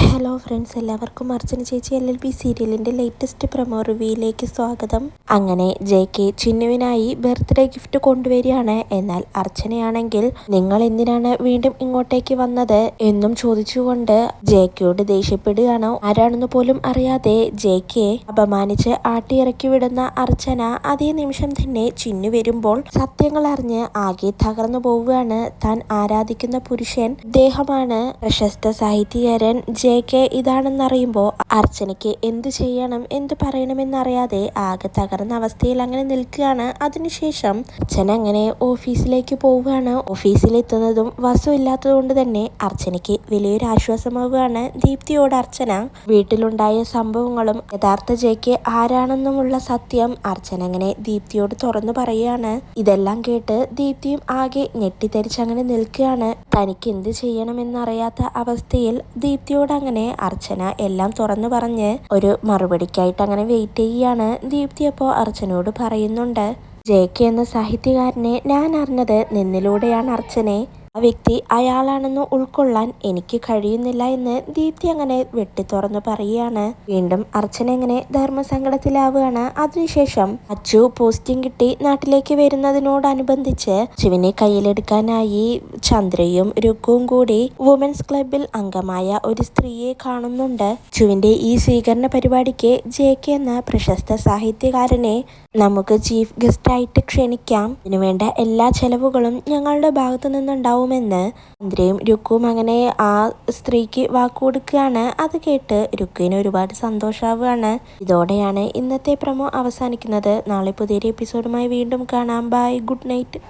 Hello friends, എല്ലാവർക്കും അർച്ചന ചേച്ചി LLB സീരിയലിൻ്റെ ലേറ്റസ്റ്റ് പ്രൊമോ റിവ്യൂയിലേക്ക് സ്വാഗതം. അങ്ങനെ JK ചിന്നുവിനായി ബർത്ത്ഡേ ഗിഫ്റ്റ് കൊണ്ടുവരികയാണ്. എന്നാൽ അർച്ചനയാണെങ്കിൽ നിങ്ങൾ എന്തിനാണ് വീണ്ടും ഇങ്ങോട്ടേക്ക് വന്നത് എന്നും ചോദിച്ചുകൊണ്ട് JKയോട് ദേഷ്യപ്പെടുകയാണ്. ആരാണെന്ന് പോലും അറിയാതെ JKയെ അപമാനിച്ച് ആട്ടിയിറക്കി വിടുന്ന അർച്ചന അതേ നിമിഷം തന്നെ ചിന്നു വരുമ്പോൾ സത്യങ്ങൾ അറിഞ്ഞ് ആകെ തകർന്നു പോവുകയാണ്. താൻ ആരാധിക്കുന്ന പുരുഷൻ ഇദ്ദേഹമാണ്, പ്രശസ്ത സാഹിത്യകാരൻ JK ഇതാണെന്നറിയുമ്പോൾ അർച്ചനയ്ക്ക് എന്ത് ചെയ്യണം എന്ത് പറയണമെന്നറിയാതെ ആകെ തകർന്ന അവസ്ഥയിൽ അങ്ങനെ നിൽക്കുകയാണ്. അതിനുശേഷം അർച്ചന അങ്ങനെ ഓഫീസിലേക്ക് പോവുകയാണ്. ഓഫീസിലെത്തുന്നതും വസു ഇല്ലാത്തത് കൊണ്ട് തന്നെ അർച്ചനയ്ക്ക് വലിയൊരു ആശ്വാസമാവുകയാണ്. ദീപ്തിയോട് അർച്ചന വീട്ടിലുണ്ടായ സംഭവങ്ങളും യഥാർത്ഥ JK ആരാണെന്നുമുള്ള സത്യം അർച്ചന അങ്ങനെ ദീപ്തിയോട് തുറന്നു പറയുകയാണ്. ഇതെല്ലാം കേട്ട് ദീപ്തിയും ആകെ ഞെട്ടിത്തരിച്ച് അങ്ങനെ നിൽക്കുകയാണ്. തനിക്ക് എന്ത് ചെയ്യണമെന്നറിയാത്ത അവസ്ഥയിൽ ദീപ്തിയോട് അങ്ങനെ അർച്ചന എല്ലാം തുറന്നു പറഞ്ഞ് ഒരു മറുപടിക്കായിട്ട് അങ്ങനെ വെയിറ്റ് ചെയ്യുകയാണ്. ദീപ്തി അപ്പോൾ അർച്ചനയോട് പറയുന്നുണ്ട്, JK എന്ന സാഹിത്യകാരനെ ഞാൻ അറിഞ്ഞത് നിന്നിലൂടെയാണ് അർച്ചനെ. ആ വ്യക്തി അയാളാണെന്ന് ഉൾക്കൊള്ളാൻ എനിക്ക് കഴിയുന്നില്ല എന്ന് ദീപ്തി അങ്ങനെ വെട്ടിത്തുറന്ന് പറയുകയാണ്. വീണ്ടും അർച്ചന അങ്ങനെ ധർമ്മസങ്കടത്തിലാവുകയാണ്. അതിനുശേഷം അച്ചു പോസ്റ്റിംഗ് കിട്ടി നാട്ടിലേക്ക് വരുന്നതിനോടനുബന്ധിച്ച് അച്ചുവിനെ കയ്യിലെടുക്കാനായി ചന്ദ്രയും രുക്കുവും കൂടി വുമൻസ് ക്ലബിൽ അംഗമായ ഒരു സ്ത്രീയെ കാണുന്നുണ്ട്. അച്ചുവിന്റെ ഈ സ്വീകരണ പരിപാടിക്ക് JK എന്ന പ്രശസ്ത സാഹിത്യകാരനെ നമുക്ക് ചീഫ് ഗസ്റ്റ് ആയിട്ട് ക്ഷണിക്കാം. ഇതിനുവേണ്ട എല്ലാ ചെലവുകളും ഞങ്ങളുടെ ഭാഗത്തു നിന്നുണ്ടാവുമെന്ന് ചന്ദ്രയും രുക്കുവും അങ്ങനെ ആ സ്ത്രീക്ക് വാക്കുകൊടുക്കുകയാണ്. അത് കേട്ട് രുക്കുവിന് ഒരുപാട് സന്തോഷാവുകയാണ്. ഇതോടെയാണ് ഇന്നത്തെ പ്രൊമോ അവസാനിക്കുന്നത്. നാളെ പുതിയൊരു എപ്പിസോഡുമായി വീണ്ടും കാണാം. Bye, good night.